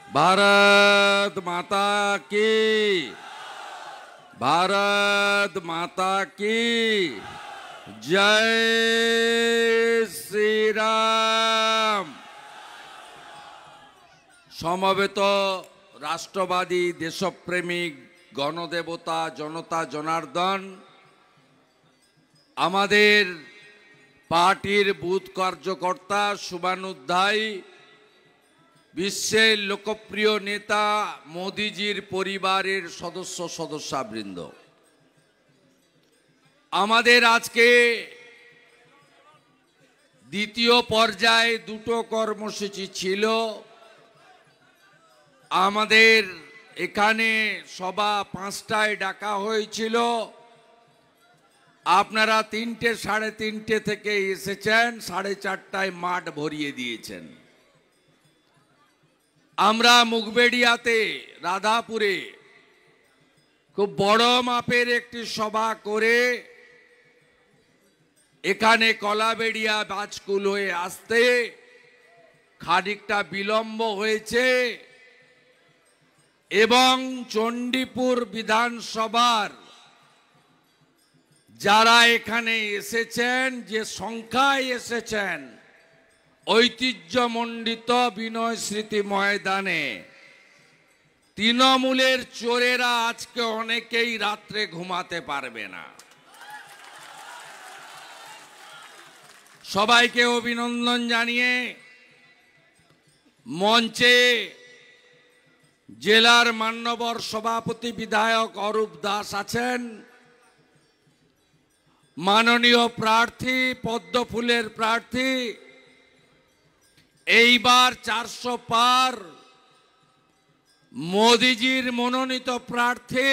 भारत माता की, भारत माता की जय श्री राम। समवेत राष्ट्रवादी देशप्रेमिक गणदेवता जनता जनार्दन आमादेर पार्टीर बूथ कार्यकर्ता शुभानुध्यायी विश्वेर लोकप्रिय नेता मोदीजीर परिवारेर सदस्य सदस्यबृंद आमादेर आजके द्वितीय पर्याये दुटो कर्मसूची छिलो। आमादेर एखाने सभा 5टाय डाका हयेछिलो। आपनारा 3টে साढ़े 3টে থেকে এসেছেন, 4:30টায় মাঠ ভরিয়ে দিয়েছেন। আমরা মুগবেড়িয়াতে রাধাপুরে খুব বড় মাপের একটি সভা করে এখানে কলাবেড়িয়া বাজকুল হয়ে আসতে খানিকটা বিলম্ব হয়েছে এবং চণ্ডীপুর বিধানসভার যারা এখানে এসেছেন, যে সংখ্যায় এসেছেন, ঐতিহ্যমণ্ডিত বিনয় স্মৃতি ময়দানে তৃণমূলের চোরেরা আজকে অনেকেই রাত্রে ঘুমাতে পারবে না। সবাইকে অভিনন্দন জানিয়ে মঞ্চে জেলার মান্যবর সভাপতি বিধায়ক অরূপ দাস আছেন, মাননীয় প্রার্থী পদ্মফুলের প্রার্থী এইবার 400 পার মোদিজির মনোনীত প্রার্থী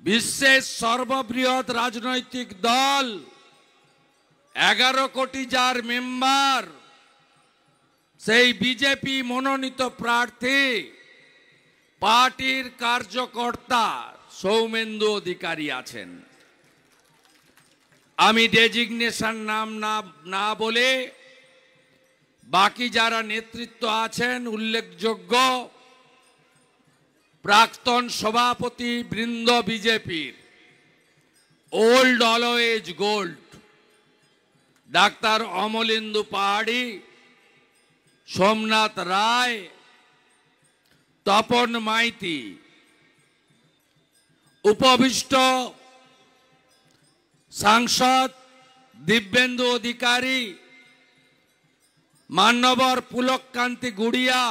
বিশ্বের সর্ববৃহৎ রাজনৈতিক দল 11 কোটি যার মেম্বার সেই বিজেপি মনোনীত প্রার্থী পার্টির কার্যকর্তা সৌমেন্দু অধিকারী আছেন। আমি ডেজিগনেশন নাম না বলে বাকি যারা নেতৃত্ব আছেন উল্লেখযোগ্য প্রাক্তন সভাপতি বৃন্দ বিজেপির old always gold doctor Amalendu পাহাড়ি, সোমনাথ রায়, তপন মাইতি, উপবিষ্ট সাংসদ দিব্যেন্দু অধিকারী, মান্যবর পুলককান্তি গুড়িয়া,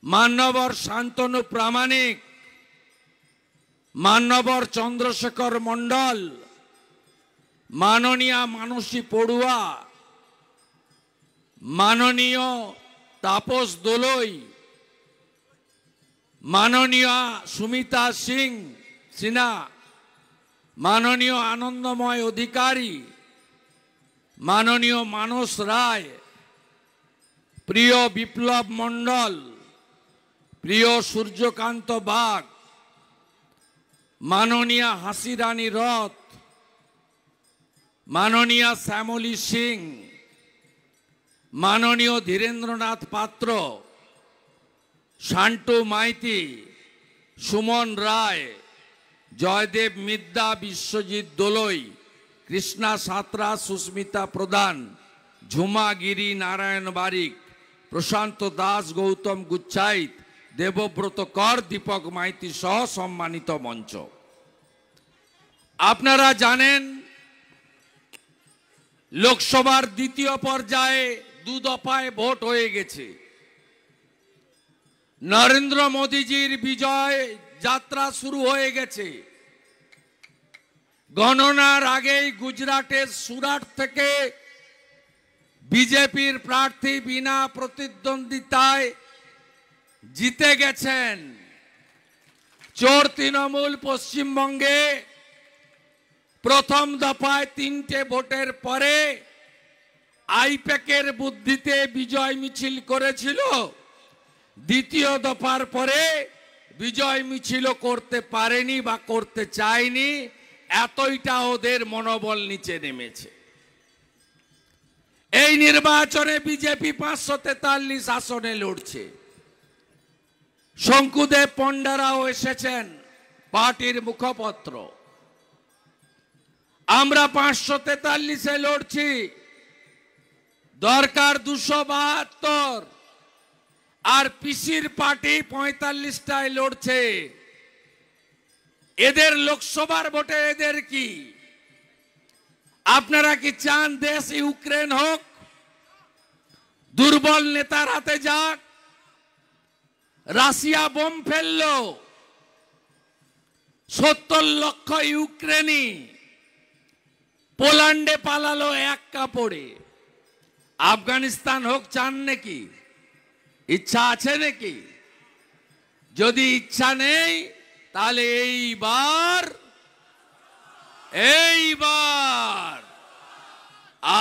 মান্যবর শান্তনু প্রামাণিক, মান্যবর চন্দ্রশেখর মণ্ডল, মাননীয় মানসী পড়ুয়া, মাননীয় তাপস দোলই, মাননীয় সুমিতা সিং সিনহা, মাননীয় আনন্দময় অধিকারী, মাননীয় মানস রায়, প্রিয় বিপ্লব মণ্ডল, প্রিয় সূর্যকান্ত বাগ, মাননীয় হাসিরানী রথ, মাননীয় শ্যামলী সিং, মাননীয় ধীরেন্দ্রনাথ পাত্র, শান্টু মাইতি, সুমন রায়, জয়দেব মিদ্যা, বিশ্বজিৎ দোলই, কৃষ্ণা সাঁতরা, সুস্মিতা প্রধান, ঝুমা গিরি, নারায়ণ বারিক, প্রশান্ত দাস, গৌতম গুচ্ছাইত, দেবব্রত কর, দীপক মাইতি সহ সম্মানিত মঞ্চ। আপনারা জানেন লোকসভার দ্বিতীয় পর্যায়ে 2 দফায় ভোট হয়ে গেছে। নরেন্দ্র মোদীজির বিজয় যাত্রা শুরু হয়ে গেছে। গণনার আগেই গুজরাটের সুরাট থেকে বিজেপির প্রার্থী বিনা প্রতিদ্বন্দ্বিতায় জিতে গেছেন। চোর তৃণমূল পশ্চিমবঙ্গে প্রথম দফায় 3টে ভোটের পরে আইপ্যাকের বুদ্ধিতে বিজয় মিছিল করেছিল। দ্বিতীয় দফার পরে বিজয় মিছিল করতে পারেনি বা করতে চায়নি, এতইটা ওদের মনোবল নিচে নেমেছে। এই নির্বাচনে বিজেপি 543 আসনে লড়ছে। শঙ্কুদেব পণ্ডারাও এসেছেন, পার্টির মুখপত্র। আমরা 543-এ লড়ছি, দরকার 272, আর পিসির পার্টি 45টায় লড়ছে। এদের লোকসভার ভোটে এদের কি? আপনারা কি চান দেশ ইউক্রেন হোক, দুর্বল নেতার হাতে যাক? রাশিয়া বোম ফেললো, 70 লক্ষ ইউক্রেনি পোল্যান্ডে পালালো এক কাপড়ে। আফগানিস্তান হোক চান নাকি? ইচ্ছা আছে নাকি? যদি ইচ্ছা নেই তাহলে এইবার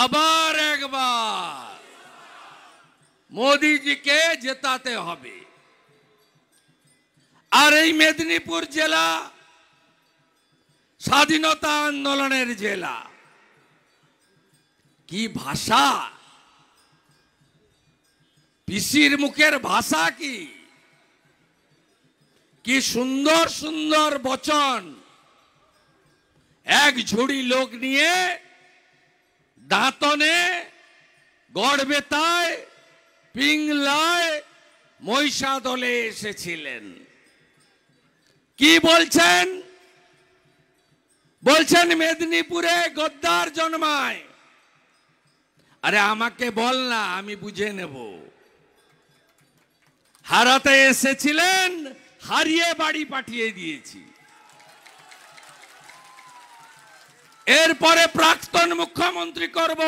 আবার একবার মোদিজিকে জেতাতে হবে। আর এই মেদিনীপুর জেলা স্বাধীনতা আন্দোলনের জেলা। কি ভাষা! পিসির মুখের ভাষা কি! কি সুন্দর সুন্দর বচন! এক ঝুড়ি লোক নিয়ে দাঁতনে, গড়বেতায়, পিংলায়, মহিষাদলে এসেছিলেন। কি বলছেন? বলছেন মেদিনীপুরে গদ্দার জন্মায়। আরে আমাকে বল না, আমি বুঝে নেব। হারাতে এসেছিলেন, হারিয়ে বাড়ি পাঠিয়ে দিয়েছি। এরপরে প্রাক্তন মুখ্যমন্ত্রী করব,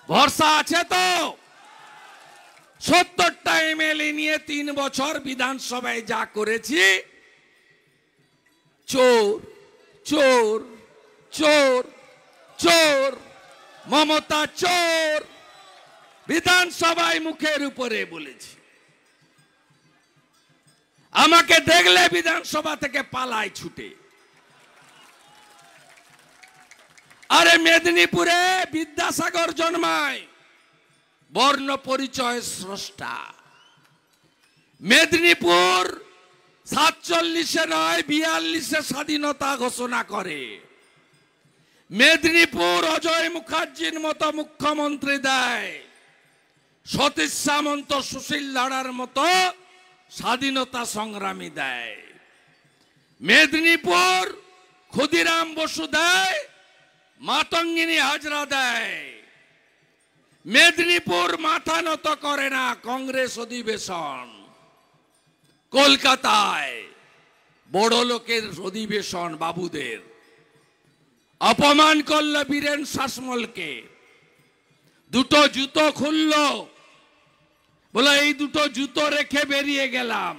ভরসা আছে তো? 70টা এমএলএ নিয়ে 3 বছর বিধানসভায় যা করেছি, চোর চোর চোর চোর, মমতা চোর, বিধানসভায় মুখের উপরে বলেছি। আমাকে দেখলে বিধানসভা থেকে পালায় ছুটে। আরে মেদিনীপুরে বিদ্যাসাগর জন্মায়, বর্ণ পরিচয় স্রষ্টা। মেদিনীপুর 47-এ নয় 42-এ স্বাধীনতা ঘোষণা করে। মেদিনীপুর অজয় মুখার্জির মতো মুখ্যমন্ত্রী দেয়, সতীশ সামন্ত, সুশীল ধারার মতো স্বাধীনতা সংগ্রামী দেয়। মেদিনীপুর ক্ষুদিরাম বসু দেয়, মাতঙ্গিনী হাজরা দেয়। মেদিনীপুর মাথা নত করে না কংগ্রেস অধিবেশন। কলকাতায় বড় লোকের অধিবেশন, বাবুদের অপমান করল বীরেন শাসমলকে। 2টো জুতো খুলল, বলে এই 2টো জুতো রেখে বেরিয়ে গেলাম।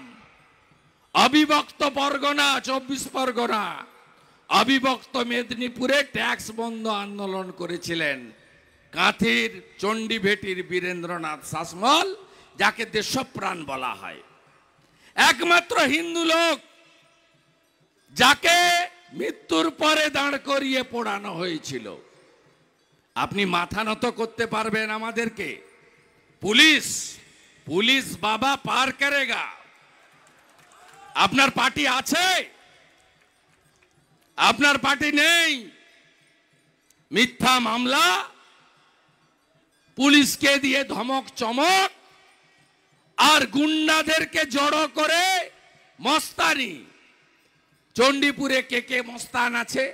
অবিভক্ত পরগনা, 24 পরগনা, অবিভক্ত মেদিনীপুরে ট্যাক্স বন্ধ আন্দোলন করেছিলেন কাঁথির চণ্ডীভেটির বীরেন্দ্রনাথ শাসমল, যাকে দেশপ্রাণ বলা হয়। একমাত্র হিন্দু লোক যাকে মৃত্যুর পরে দাঁড় করিয়ে পোড়ানো হয়েছিল। আপনি মাথা নত করতে পারবেন আমাদেরকে? পুলিশ পুলিশ বাবা পার করেগা। আপনার পার্টি আছে? আপনার পার্টি নেই। মিথ্যা মামলা, পুলিশকে দিয়ে ধমক চমক, আর গুন্ডাদেরকে জড়ো করে মস্তানি। চণ্ডীপুরে কে কে মস্তান আছে?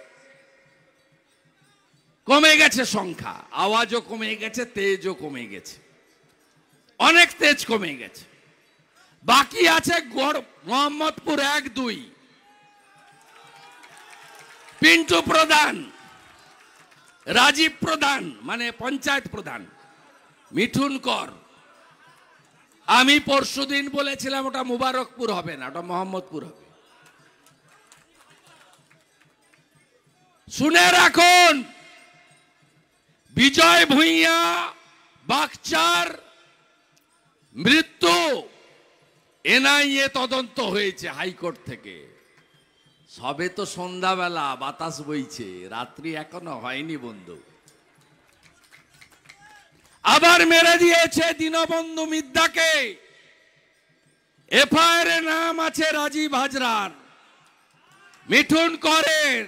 কমে গেছে সংখ্যা, আওয়াজও কমে গেছে, তেজও কমে গেছে, অনেক তেজ কমে গেছে। বাকি আছে মোহাম্মদপুর 1-2, পিন্টু প্রধান, রাজীব প্রধান মানে পঞ্চায়েত প্রধান, মিঠুন কর। আমি পরশুদিন বলেছিলাম ওটা মুবারকপুর হবে না, ওটা মোহাম্মদপুর হবে। শুনে রাখুন, বিজয় ভূঁইয়া বাগচার মৃত্যু এনআইএ তদন্ত হয়েছে হাইকোর্ট থেকে। সবে তো সন্ধ্যাবেলা, বাতাস বইছে, রাত্রি এখনো হয়নি বন্ধু। আবার মেরে দিয়েছে দীনবন্ধু মিদ্যাকে। এফআইআর এর নাম আছে রাজীব হাজরার, মিঠুন করের,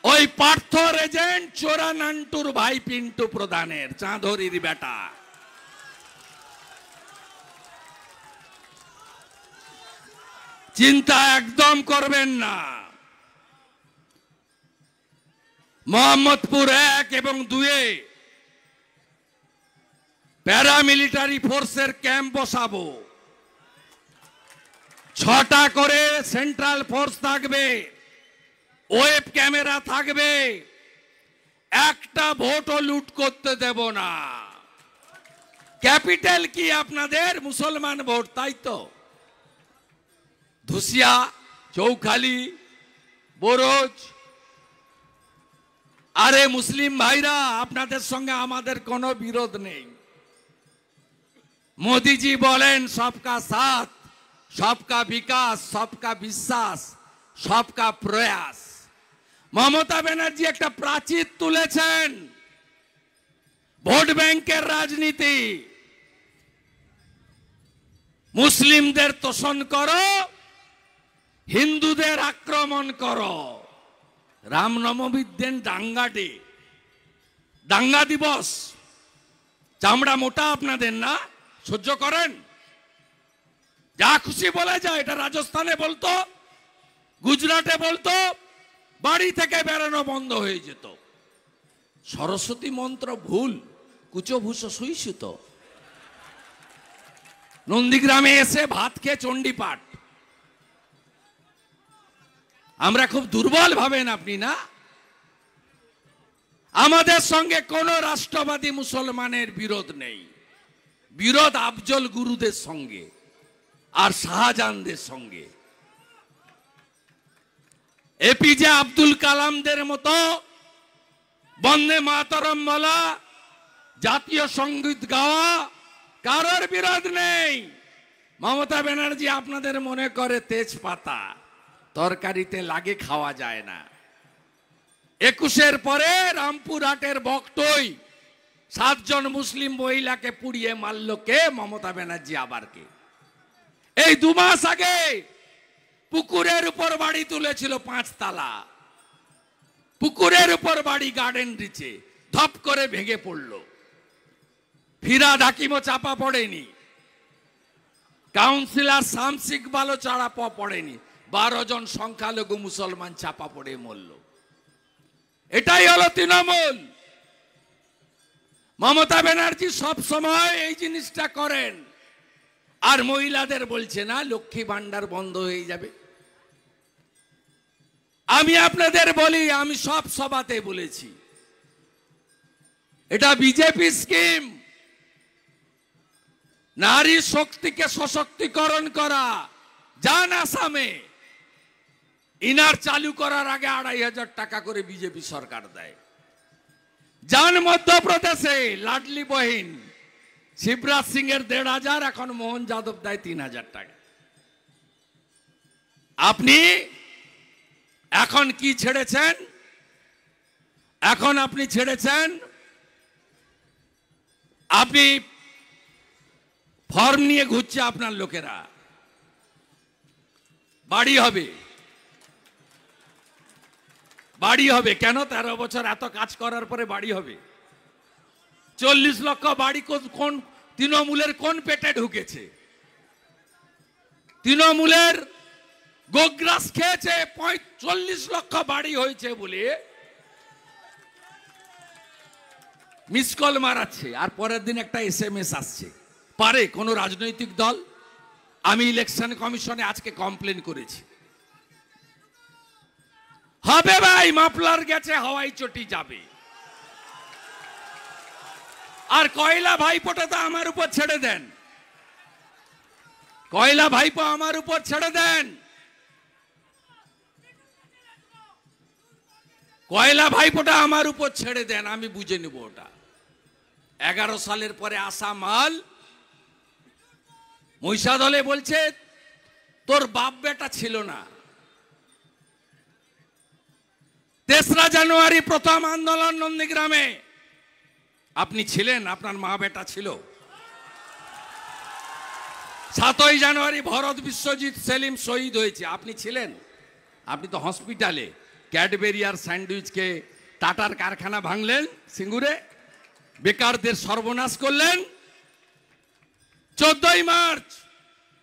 ওই পার্থর এজেন্ট চোরা নান্টুর ভাই পিন্টু প্রধানের, চাঁদরির বেটা। চিন্তা একদম করবেন না। মোহাম্মদপুর 1 এবং 2-এ প্যারামিলিটারি ফোর্সের ক্যাম্প বসাবো। 6টা করে সেন্ট্রাল ফোর্স থাকবে, ওয়েব ক্যামেরা থাকবে, একটা ভোটও লুট করতে দেব না। ক্যাপিটাল কি আপনাদের? মুসলমান ভোট, তাই তো? ধুসিয়া, চৌখালি, বোরজ। আরে মুসলিম ভাইরা, আপনাদের সঙ্গে আমাদের কোনো বিরোধ নেই। মোদিজি বলেন সবকা সাথ, সবকা বিকাশ, সবকা বিশ্বাস, সবকা প্রয়াস। মমতা ব্যানার্জি একটা প্রাচীর তুলেছেন, ভোট ব্যাংকের রাজনীতি। মুসলিমদের তোষণ করো, হিন্দুদের আক্রমণ করো। রামনবমীর দিন দাঙ্গাটি, দাঙ্গা দিবস, চামড়া মোটা আপনাদের না? সহ্য করেন? যা খুশি বলে যায়। এটা রাজস্থানে বলতো, গুজরাটে বলতো, বাড়ি থেকে বেরোনো বন্ধ হয়ে যেত। সরস্বতী মন্ত্র ভুল, কুচভূষ সুইসুত। নন্দীগ্রামে এসে ভাত খেয়ে চণ্ডী পাঠ। আমরা খুব দুর্বল ভাবেন আপনি না? আমাদের সঙ্গে কোন রাষ্ট্রবাদী মুসলমানের বিরোধ নেই। বিরোধ আফজল গুরুদের সঙ্গে আর শাহজাহানদের সঙ্গে। এপিজে আব্দুল কালামদের মতো বন্দে মাতরম বলা, জাতীয় সঙ্গীত গাওয়া, কারোর বিরোধ নেই। মমতা ব্যানার্জি আপনাদের মনে করে তেজপাতা, তরকারিতে লাগে, খাওয়া যায় না। 21-এর পরে রামপুরহাটের বকটই 7 জন মুসলিম মহিলাকে পুড়িয়ে মারল কে? মমতা ব্যানার্জি। আবার কে? এই 2 মাস আগে পুকুরের উপর বাড়ি তুলেছিল 5 তালা, পুকুরের উপর বাড়ি গার্ডেন রিচে, ধপ করে ভেঙে পড়ল। ফিরাদ হাকিমও চাপা পড়েনি, কাউন্সিলর শামস ইকবালও চাপা পড়েনি, 12 জন সংখ্যালঘু মুসলমান চাপা পড়ে মরল। এটাই হলো তৃণমূল। মমতা ব্যানার্জি সব সময় এই জিনিসটা করেন। আর মহিলাদের বলছে না লক্ষ্মী ভান্ডার বন্ধ হয়ে যাবে। আমি আপনাদের বলি, আমি সব সভাতে বলেছি, এটা বিজেপি স্কিম। নারী শক্তিকে সশক্তিকরণ করা। যান আসামে, ইনার চালু করার আগে 2500 টাকা করে বিজেপি সরকার দেয়। যান মধ্যপ্রদেশে, লাডলি বহিন শিবরাজ সিং এর 1500, এখন মোহন যাদব দেয় 3000 টাকা। আপনি এখন কি ছেড়েছেন? এখন আপনি ছেড়েছেন, আপনি ফর্ম নিয়ে ঘুরছে আপনার লোকেরা। বাড়ি হবে, বাড়ি হবে কেন? 13 বছর এত কাজ করার পরে বাড়ি হবে? 40 লক্ষ বাড়ি কোন তৃণমূলের কোন পেটে ঢুকেছে? তৃণমূলের গোগ্রাস খেয়েছে 40 লক্ষ বাড়ি হয়েছে বলে মিস কল মারাচ্ছে, আর পরের দিন একটা SMS আসছে। পারে কোন রাজনৈতিক দল? আমি ইলেকশন কমিশনে আজকে কমপ্লেন করেছি। হবে ভাই, মাফলার গেছে, হাওয়াই চটি যাবে। আর কয়লা ভাইপোটা তো আমার উপর ছেড়ে দেন, কয়লা ভাইপো আমার উপর ছেড়ে দেন। কয়লা ভাইপোটা আমার উপর ছেড়ে দেন, আমি বুঝে নেব ওটা। 11 সালের পরে আসা মাল মহিষাদলে বলছে তোর বাপ বেটা ছিল না। 3রা জানুয়ারি প্রথম আন্দোলন নন্দীগ্রামে, আপনি ছিলেন, আপনার মা বেটা ছিল। 7ই জানুয়ারি ভরত বিশ্বজিৎ সেলিম শহীদ হয়েছে, আপনি ছিলেন? আপনি তো হসপিটালে ক্যাডবেরি আর স্যান্ডউইচকে টাটার কারখানা ভাঙলেন সিঙ্গুরে, বেকারদের সর্বনাশ করলেন। 14ই মার্চ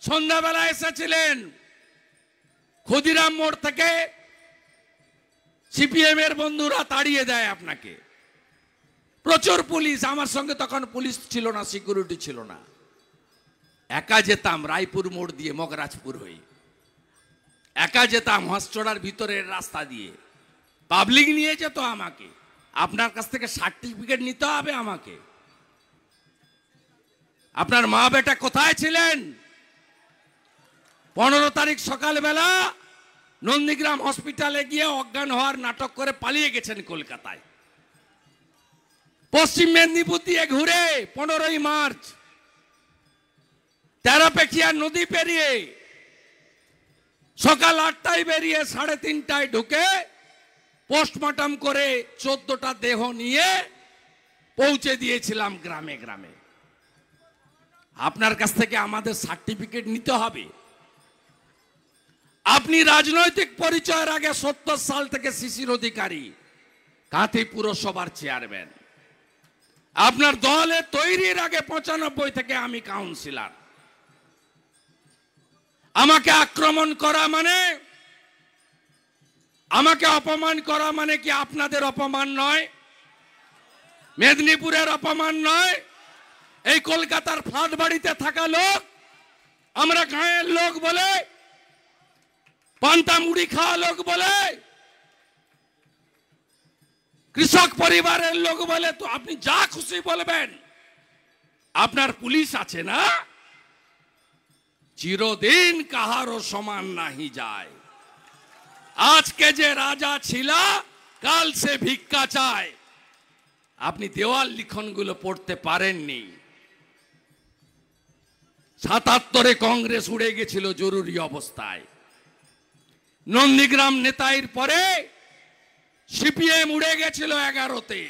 সন্ধ্যাবেলা এসেছিলেন ক্ষুদিরাম মোড় থেকে, সিপিএম এর বন্ধুরা তাড়িয়ে দেয় আপনাকে। প্রচুর পুলিশ, আমার সঙ্গে তখন পুলিশ ছিল না, সিকিউরিটি ছিল না। একা যেতাম রায়পুর মোড় দিয়ে মগরাজপুর হয়ে, একা যেতাম হসচড়ার ভিতরের রাস্তা দিয়ে। পাবলিক নিয়ে যেত আমাকে, আপনার কাছ থেকে সার্টিফিকেট নিতে হবে আমাকে। আপনার মা বেটা কোথায় ছিলেন? 15 তারিখ সকালবেলা নন্দীগ্রাম হসপিটালে গিয়ে অজ্ঞান হওয়ার নাটক করে পালিয়ে গেছেন কলকাতায়। পশ্চিম মেদিনীপুর দিয়ে ঘুরে 15ই মার্চ তেরাপেখিয়া নদী পেরিয়ে সকাল 8টায় বেরিয়ে 3:30টায় ঢুকে পোস্টমর্টম করে 14টা দেহ নিয়ে পৌঁছে দিয়েছিলাম গ্রামে গ্রামে। আপনার কাছ থেকে আমাদের সার্টিফিকেট নিতে হবে। আপনি রাজনৈতিক পরিচয়ের আগে 70 সাল থেকে শিশির অধিকারী, কাঁথি পুরসভার চেয়ারম্যান। আপনার দলে তৈরির আগে 95 থেকে আমি কাউন্সিলর। আমাকে আক্রমণ করা মানে, আমাকে অপমান করা মানে কি আপনাদের অপমান নয়? মেদিনীপুরের অপমান নয়? এই কলকাতার ফ্ল্যাট বাড়িতে থাকা লোক, আমরা গাঁয়ের লোক বলে, পান্তা মুড়ি খাওয়া লোক বলে, কৃষক পরিবারের লোক বলে, তো আপনি যা খুশি বলবেন। আপনার পুলিশ আছে না? চিরদিন কাহারও সমান নাহি যায়। আজকে যে রাজা ছিল, কাল সে ভিক্ষা চায়। আপনি দেওয়াল লিখনগুলো পড়তে পারেননি। 77-এ কংগ্রেস উড়ে গেছিল জরুরি অবস্থায়। নন্দীগ্রাম নেতাইর পরে সিপিএম উড়ে গেছিল 11তে।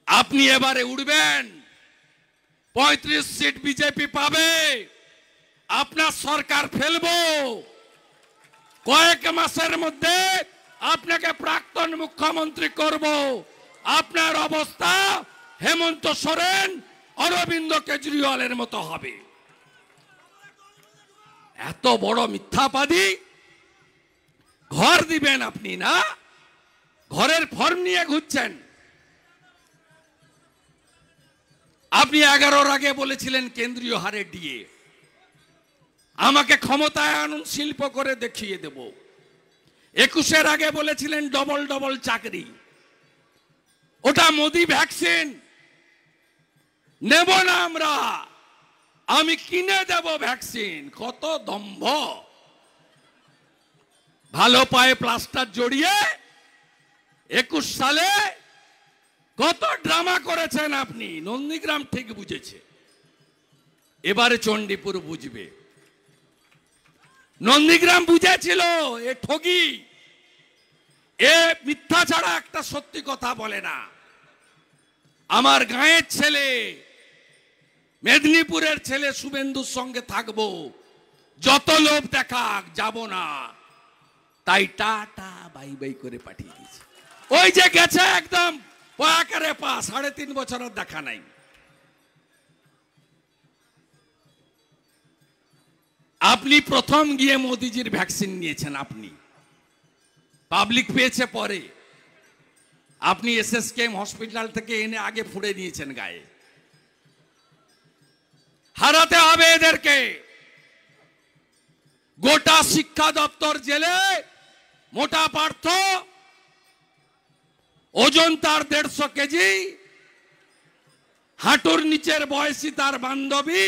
আপনি এবারে উড়বেন, 35 সিট বিজেপি পাবে, আপনার সরকার ফেলবো। কয়েক মাসের মধ্যে আপনাকে প্রাক্তন মুখ্যমন্ত্রী করব। আপনার অবস্থা হেমন্ত সোরেন, অরবিন্দ কেজরিওয়ালের মতো হবে। এত বড় মিথ্যাবাদী। ঘর দিবেন আপনি না, ঘরের ফর্ম নিয়ে ঘুরছেন। আপনি 11-র আগে বলেছিলেন কেন্দ্রীয় হারে ডিএ, আমাকে ক্ষমতায় আনুন, শিল্প করে দেখিয়ে দেব। 21-এর আগে বলেছিলেন ডবল ডবল চাকরি, ওটা মোদি ভ্যাকসিন নেব না আমরা, আমি কিনে দেব ভ্যাকসিন। কত দম্ভ! ভালো পায়ে প্লাস্টার জড়িয়ে 21 সালে কত ড্রামা করেছেন আপনি। নন্দীগ্রাম ঠিক বুঝেছে, এবারে চণ্ডীপুর বুঝবে। নন্দীগ্রাম বুঝেছিল এ ঠগি, এ মিথ্যা ছাড়া একটা সত্যি কথা বলে না। আমার গাঁয়ের ছেলে, মেদিনীপুরের ছেলে শুভেন্দুর সঙ্গে থাকবো, যত লোভ দেখাক যাব না। তাই টাটা বাই বাই করে পাঠিয়ে দিয়েছে। ওই যে গেছে একদম পয়াকারে পা, 3.5 বছরের দেখা নাই। আপনি প্রথম গিয়ে মোদিজির ভ্যাকসিন নিয়েছেন, আপনি পাবলিক পেয়েছে পরে। আপনি এসএসকেএম হসপিটাল থেকে এনে আগে ফুঁড়ে নিয়েছেন গায়ে। হারাতে হবে এদেরকে। গোটা শিক্ষা দপ্তর জেলে মোটা পার্থ, ওজন তার 150 কেজি, হাঁটুর নিচের বয়সী তার বান্ধবী,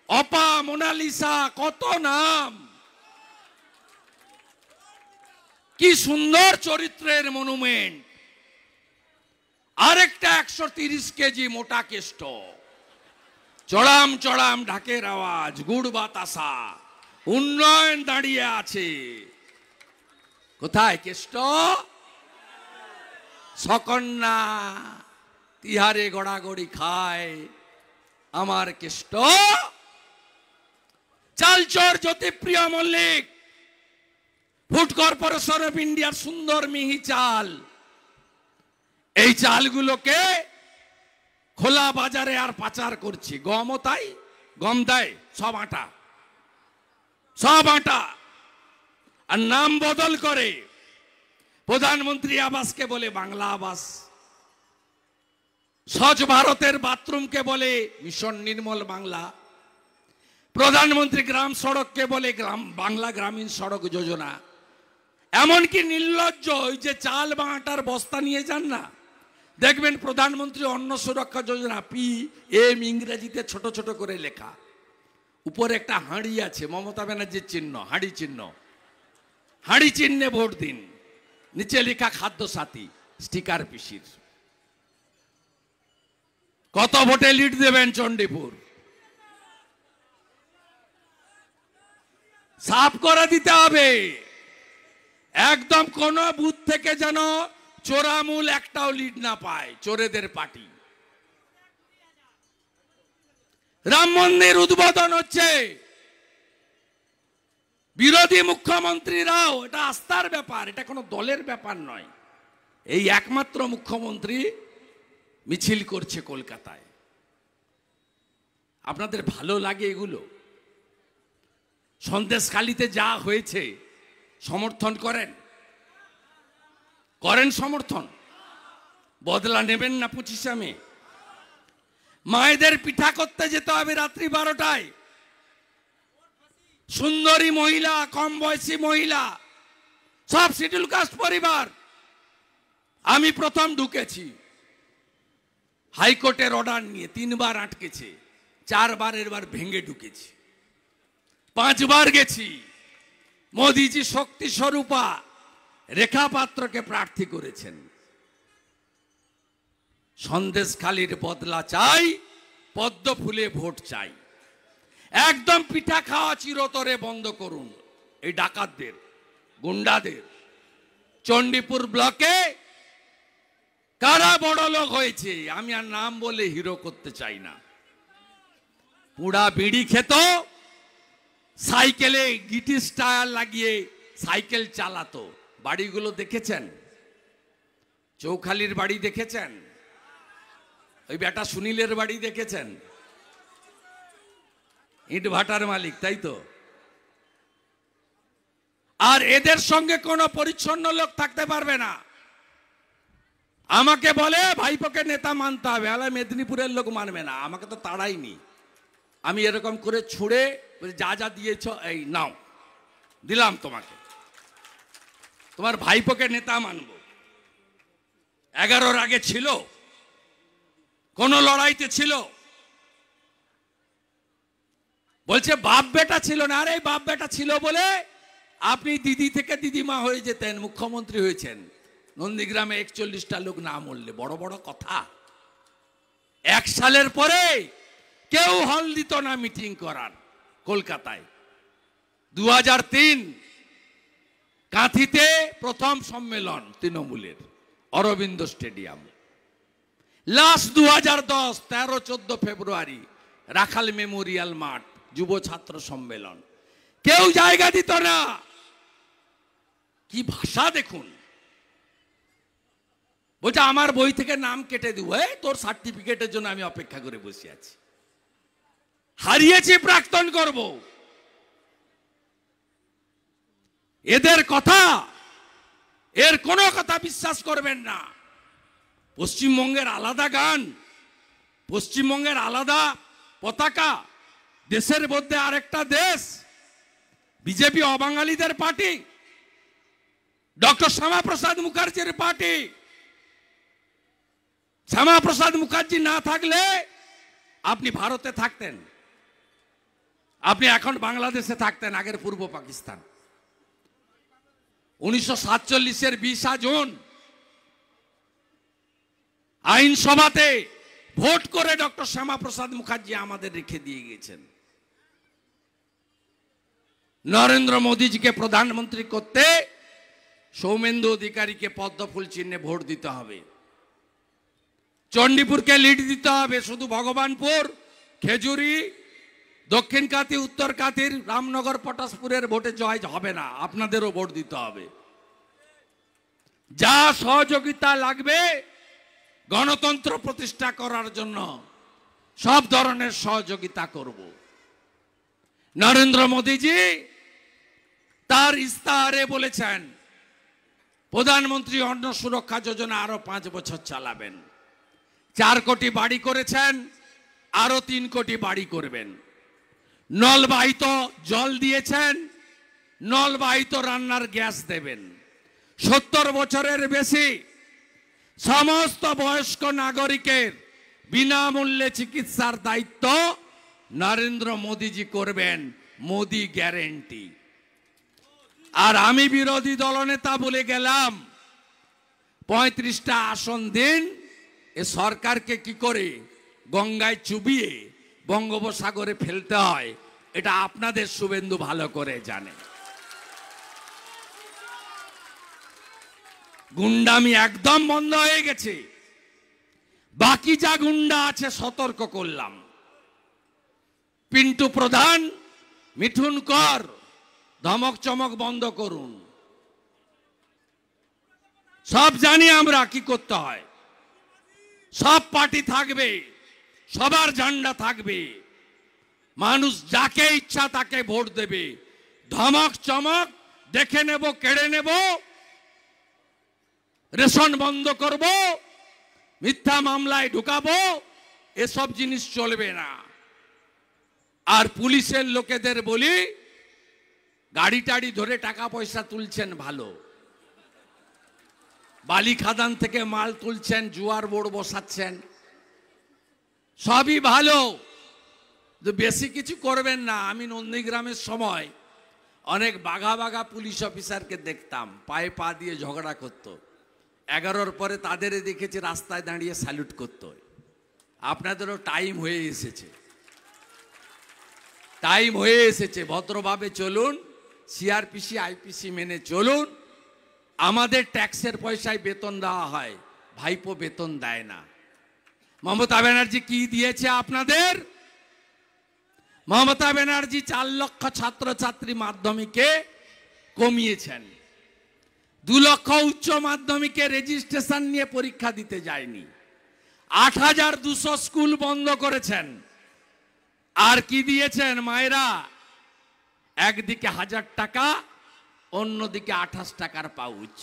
অপা, মোনালিসা, কত নাম। কি সুন্দর চরিত্রের মনুমেন্ট। আরেকটা 130 কেজি মোটা কেষ্ট, চড়াম চড়াম ঢাকের আওয়াজ, গুড় বাতাসা, উন্নয়ন দাঁড়িয়ে আছে। কোথায় কেষ্ট? সকন্যা তিহারে গড়াগড়ি খায় আমার কেষ্ট। চালচর Jyotipriya Mallick, food corporation of ইন্ডিয়ার সুন্দর মিহি চাল, এই চালগুলোকে খোলা বাজারে আর পাচার করছি। গমও তাই, গম দেয় সব আটা, সব আটা। আর নাম বদল করে প্রধানমন্ত্রী আবাসকে বলে বাংলা আবাস, স্বচ্ছ ভারতের বাথরুমকে বলে মিশন নির্মল বাংলা, প্রধানমন্ত্রী গ্রাম সড়ককে বলে বাংলা গ্রামীণ সড়ক যোজনা। এমনকি নির্লজ্জ ওই যে চাল বা আটার বস্তা নিয়ে যান না, দেখবেন প্রধানমন্ত্রী অন্ন সুরক্ষা যোজনা PM ইংরেজিতে ছোট ছোট করে লেখা, উপরে একটা হাঁড়ি আছে মমতা ব্যানার্জির চিহ্ন, হাঁড়ি চিহ্ন, হাঁড়ি চিহ্নে ভোট দিন, নিচে লেখা খাদ্য সাথী, স্টিকার পিসির। কত ভোটে লিড দেবেন চণ্ডীপুর? সাফ করে দিতে হবে একদম, কোন বুথ থেকে যেন চোরামূল একটাও লিড না পায়, চোরেদের পার্টি। রাম মন্দির উদ্বোধন হচ্ছে, বিরোধী মুখ্যমন্ত্রীরাও, এটা আস্থার ব্যাপার, এটা কোনো দলের ব্যাপার নয়। এই একমাত্র মুখ্যমন্ত্রী মিছিল করছে কলকাতায়। আপনাদের ভালো লাগে এগুলো? সন্দেশখালিতে যা হয়েছে সমর্থন করেন? করেন সমর্থন? বদলা নেবেন না 25শে মে? মায়েদের পিঠা করতে যেতে হবে রাত্রি 12টায়, সুন্দরী মহিলা, কম বয়সী মহিলা, সব শিডিউল কাস্ট পরিবার। আমি প্রথম ঢুকেছি হাইকোর্টের অর্ডার নিয়ে, 3 বার আটকেছে, 4 বারের বার ভেঙে ঢুকেছি, 5 বার গেছি। মোদিজি শক্তি স্বরূপা রেখা পাত্রকে প্রার্থী করেছেন। সন্দেশখালির বদলা চাই, পদ্ম ফুলে ভোট চাই। একদম পিঠা খাওয়া চিরতরে বন্ধ করুন এই ডাকাতদের, গুন্ডাদের। চণ্ডীপুর ব্লকে কারা বড় লোক হয়েছে আমি আর নাম বলে হিরো করতে চাই না। পুরা বিড়ি খেত, সাইকেলে গিটিস টায়ার লাগিয়ে সাইকেল চালাতো। বাড়িগুলো দেখেছেন? চৌখালির বাড়ি দেখেছেন? ওই বেটা সুনীলের বাড়ি দেখেছেন? ইট ভাটার মালিক, তাই তো? আর এদের সঙ্গে কোনো পরিচ্ছন্ন লোক থাকতে পারবে না। আমাকে বলে ভাইপোকে নেতা মানতে হবে, আলা মেদিনীপুরের লোক মানবে না। আমাকে তো তাড়াইনি, আমি এরকম করে ছুড়ে যা যা দিয়েছ এই নাও, দিলাম তোমাকে, তোমার ভাইপোকে নেতা মানবো। 11-র আগে ছিল? কোন লড়াইতে ছিল? বলছে বাপ বেটা ছিল না। আরে বাপ বেটা ছিল বলে আপনি দিদি থেকে দিদিমা হয়ে যেতেন, মুখ্যমন্ত্রী হয়েছেন। নন্দীগ্রামে 41টা লোক না মরলে বড় বড় কথা। 1 সালের পরে কেউ হল দিত না মিটিং করার কলকাতায়। 2003 কাঁথিতে প্রথম সম্মেলন তৃণমূলের, অরবিন্দ স্টেডিয়াম। লাস্ট 2010 13-14 ফেব্রুয়ারি রাখাল মেমোরিয়াল মাঠ, যুব ছাত্র সম্মেলন। কেউ জায়গা দিত না। কি ভাষা দেখুন! বলছে আমার বই থেকে নাম কেটে দিব, তোর সার্টিফিকেটের জন্য আমি অপেক্ষা করে বসে আছি। হারিয়েছি, প্রাক্তন করব। এদের কথা, এর কোনো কথা বিশ্বাস করবেন না। পশ্চিমবঙ্গের আলাদা গান, পশ্চিমবঙ্গের আলাদা পতাকা, দেশের মধ্যে আরেকটা দেশ। বিজেপি অবাঙালিদের পার্টি, ডক্টর শ্যামাপ্রসাদ মুখার্জির পার্টি। শ্যামাপ্রসাদ মুখার্জি না থাকলে আপনি ভারতে থাকতেন, আপনি এখন বাংলাদেশে থাকতেন, আগের পূর্ব পাকিস্তান। 1947-এর 20 জুন আইনসভাতে ভোট করে ডক্টর শ্যামাপ্রসাদ মুখার্জি আমাদের রেখে দিয়ে গেছেন। নরেন্দ্র মোদীজিকে প্রধানমন্ত্রী করতে সৌমেন্দু অধিকারীকে পদ্মফুল চিহ্নে ভোট দিতে হবে। চণ্ডীপুরকে লিড দিতে হবে, শুধু ভগবানপুর, খেজুরি, দক্ষিণ কাতি, উত্তর কাতির, রামনগর, পটাশপুরের ভোটে জয় হবে না, আপনাদেরও ভোট দিতে হবে। যা সহযোগিতা লাগবে গণতন্ত্র প্রতিষ্ঠা করার জন্য সব ধরনের সহযোগিতা করব। নরেন্দ্র মোদীজি তার ইস্তাহারে বলেছেন প্রধানমন্ত্রী অন্ন সুরক্ষা যোজনা আরো 5 বছর চালাবেন। 4 কোটি বাড়ি করেছেন, আরো 3 কোটি বাড়ি করবেন। নলবাহিত জল দিয়েছেন, নলবাহিত রান্নার গ্যাস দেবেন। 70 বছরের বেশি সমস্ত বয়স্ক নাগরিকের বিনামূল্যে চিকিৎসার দায়িত্ব নরেন্দ্র মোদীজি করবেন, মোদী গ্যারেন্টি। আর আমি বিরোধী দলনেতা বলে গেলাম 35টা আসন দিন, এ সরকারকে কি করে গঙ্গায় চুবিয়ে বঙ্গোপসাগরে ফেলতে হয় এটা আপনাদের শুভেন্দু ভালো করে জানে। গুন্ডামি একদম বন্ধ হয়ে গেছে। বাকি যা গুন্ডা আছে সতর্ক করলাম, পিন্টু প্রধান, মিঠুন কর, ধমক চমক বন্ধ করুন। সব জানি আমরা কি করতে হয়। সব পার্টি থাকবে, সবার ঝান্ডা থাকবে, মানুষ যাকে ইচ্ছা তাকে ভোট দেবে। ধমক চমক দেখে নেব, কেড়ে নেব, রেশন বন্ধ করব, মিথ্যা মামলায় ঢুকাবো, এসব জিনিস চলবে না। আর পুলিশের লোকেদের বলি, গাড়ি টাড়ি ধরে টাকা পয়সা তুলছেন ভালো, বালি খাদান থেকে মাল তুলছেন, জুয়ার বোর্ড বসাচ্ছেন, সবই ভালো, বেশি কিছু করবেন না। আমি নন্দীগ্রামের সময় অনেক বাঘা বাঘা পুলিশ অফিসারকে দেখতাম, পায়ে পা দিয়ে ঝগড়া করত। 11-র পরে তাদের দেখেছি রাস্তায় দাঁড়িয়ে স্যালুট করত। আপনাদেরও টাইম হয়ে এসেছে, টাইম হয়ে এসেছে। ভদ্রভাবে চলুন, সিআরপিসি আইপিসি মেনে চলুন। আমাদের ট্যাক্সের পয়সায় বেতন দেওয়া হয়, ভাইপো বেতন দেয় না। মমতা ব্যানার্জি কি দিয়েছে আপনাদের? মমতা ব্যানার্জি 4 লক্ষ ছাত্রছাত্রী মাধ্যমিকে কমিয়েছেন, 2 লক্ষ উচ্চ মাধ্যমিকে রেজিস্ট্রেশন নিয়ে পরীক্ষা দিতে যায়নি, 8200 স্কুল বন্ধ করেছেন। আর কি দিয়েছেন মায়েরা? একদিকে 1000 টাকা, অন্যদিকে 28 টাকার পাউচ।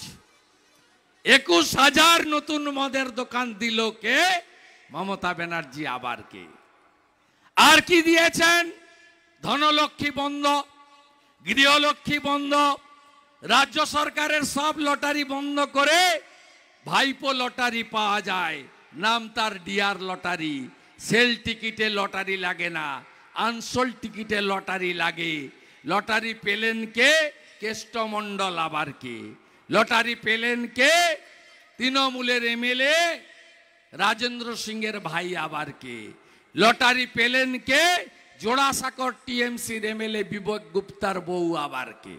21,000 নতুন মদের দোকান দিল কে? মমতা ব্যানার্জি। আবার কে? আর কি দিয়েছেন? ধনলক্ষ্মী বন্ধ, গৃহলক্ষ্মী বন্ধ, রাজ্য সরকারের সব লটারি বন্ধ করে ভাইপো লটারি পাওয়া যায়, নাম তার ডিআর লটারি। সেল টিকিটে লটারি লাগে না, আনসোল টিকিটে লটারি লাগে। লটারি পেলেন কে? কেষ্টমণ্ডল। আবার কে? লটারি পেলেন কে? তৃণমূলের এমএলএ রাজেন্দ্র সিংয়ের ভাই। আবার কে? লটারি পেলেন কে? জোড়াসাঁকর টিএমসির এমএলএ বিবেক গুপ্তার বউ। আবার কে?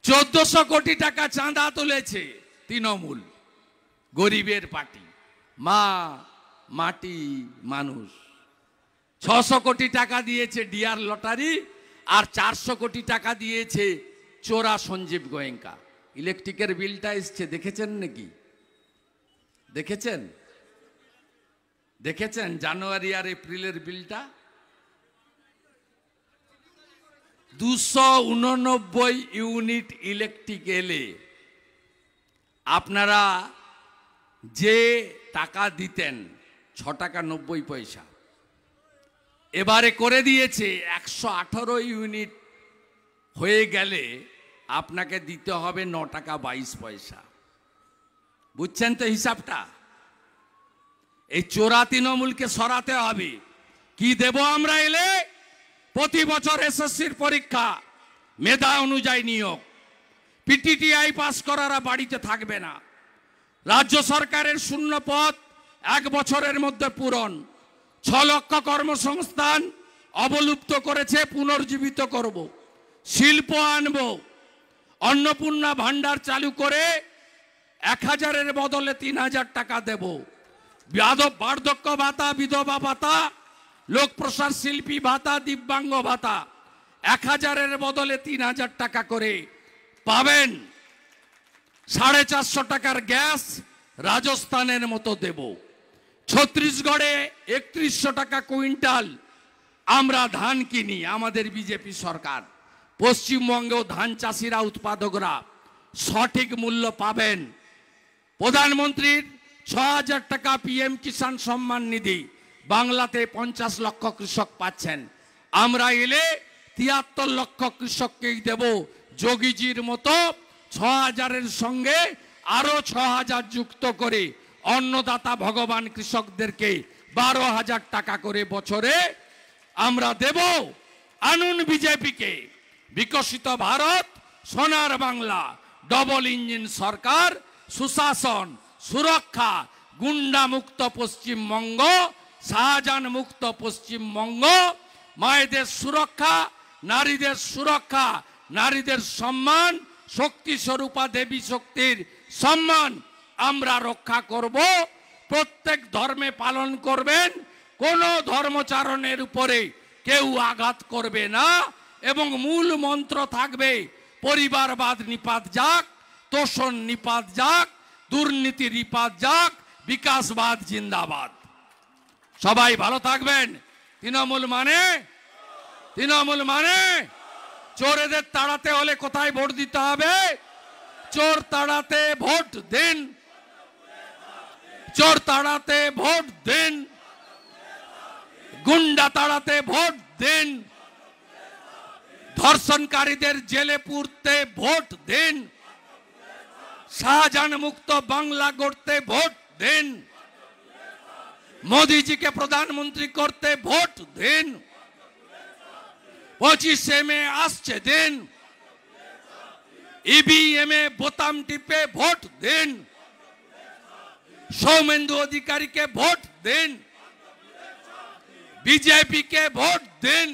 1400 কোটি টাকা চাঁদা তুলেছে তৃণমূল, গরিবের পার্টি, মা মাটি মানুষ। 600 কোটি টাকা দিয়েছে ডিআর লটারি, আর 400 কোটি টাকা দিয়েছে চোরা সঞ্জীব গোয়েঙ্কা। ইলেকট্রিকের বিলটা এসছে, দেখেছেন নাকি? দেখেছেন? দেখেছেন জানুয়ারি আর এপ্রিলের বিলটা? 289 ইউনিট ইলেকট্রিক এলে আপনারা যে টাকা দিতেন 6 টাকা 90 পয়সা, এবারে করে দিয়েছে 118 ইউনিট হয়ে গেলে আপনাকে দিতে হবে 9 টাকা 22 পয়সা। বুঝছেন তো হিসাবটা? এই চোরা তৃণমূলকে সরাতে হবে। কি দেব আমরা এলে? প্রতি বছর এসএসসির পরীক্ষা মেধা অনুযায়ী নিয়োগ, পিটিটিআই পাস করারা বাড়িতে থাকবে না, রাজ্য সরকারের শূন্য পদ 1 বছরের মধ্যে পূরণ, 6 লক্ষ কর্মসংস্থান অবলুপ্ত করেছে, পুনর্জীবিত করব, শিল্প আনব, অন্নপূর্ণা ভান্ডার চালু করে 1000-এর বদলে 3000 টাকা দেব, বার্ধক্য ভাতা, বিধবা ভাতা, লোক প্রসার শিল্পী ভাতা, দিব্যাঙ্গ ভাতা 1000-এর বদলে 3000 টাকা করে পাবেন। 450 টাকার গ্যাস রাজস্থানের মতো দেব। ছত্তিশগড়ে 3100 টাকা কুইন্টাল আমরা ধান কিনি, আমাদের বিজেপি সরকার। পশ্চিমবঙ্গেও ধান চাষিরা, উৎপাদকরা সঠিক মূল্য পাবেন। প্রধানমন্ত্রীর 6000 টাকা পিএম কিষাণ সম্মান নিধি, বাংলাতে 50 লক্ষ কৃষক পাচ্ছেন। আমরা এলে 73 লক্ষ কৃষককেই দেব। যোগীজির মতো 6000-এর সঙ্গে আরো 6000 যুক্ত করে অন্নদাতা ভগবান কৃষকদেরকে 12,000 টাকা করে বছরে আমরা দেব। আনুন বিজেপিকে। বিকশিত ভারত, সোনার বাংলা, ডবল ইঞ্জিন সরকার, সুশাসন, সুরক্ষা, গুন্ডা মুক্ত পশ্চিমবঙ্গ, শাহজাহান মুক্ত পশ্চিমবঙ্গ, মায়েদের সুরক্ষা, নারীদের সুরক্ষা, নারীদের সম্মান, শক্তি স্বরূপা দেবী শক্তির সম্মান আমরা রক্ষা করব। প্রত্যেক ধর্মে পালন করবেন, কোন ধর্মচারণের উপরে কেউ আঘাত করবে না এবং মূল মন্ত্র থাকবে পরিবারবাদ নিপাত যাক, তোষণ নিপাত যাক, দুর্নীতি নিপাত যাক, বিকাশবাদ জিন্দাবাদ। সবাই ভালো থাকবেন। তৃণমূল মানে চোরেদের তাড়াতে হলে কোথায় ভোট দিতে হবে? চোর তাড়াতে ভোট দিন, চোর তাড়াতে ভোট দিন, গুন্ডা তাড়াতে ভোট দিন, ধর্ষণকারীদের জেলে পুরতে ভোট দিন, শাহজাহান মুক্ত বাংলা গড়তে ভোট দিন, মোদীজিকে প্রধানমন্ত্রী করতে ভোট দিন। 25শে মে আসছে দিন, ইভিএম এ বোতাম টিপে ভোট দিন, সৌমেন্দু অধিকারীকে ভোট দিন, বিজেপিকে ভোট দিন,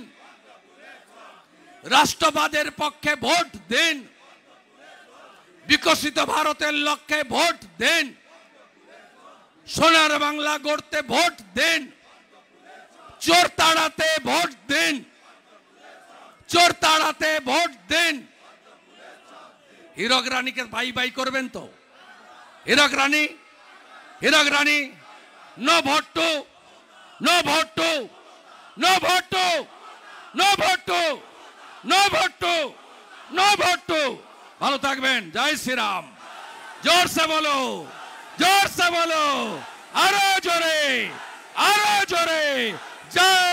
রাষ্ট্রবাদের পক্ষে ভোট দিন, বিকশিত ভারতের লক্ষ্যে ভোট দিন, সোনার বাংলা গড়তে ভোট দিন, চোর তাড়াতে ভোট দিন, চোর তাড়াতে ভোট দিন। হীরক রানীকে বাই বাই করবেন তো? Hirak Rani no vote to, no vote to, no vote to, no vote to, no vote to, no vote to. ভালো থাকবেন। জয় শ্রীরাম। জোর সে বলো, জোর সে বলো, আরো জোরে, আরো জোরে। জয়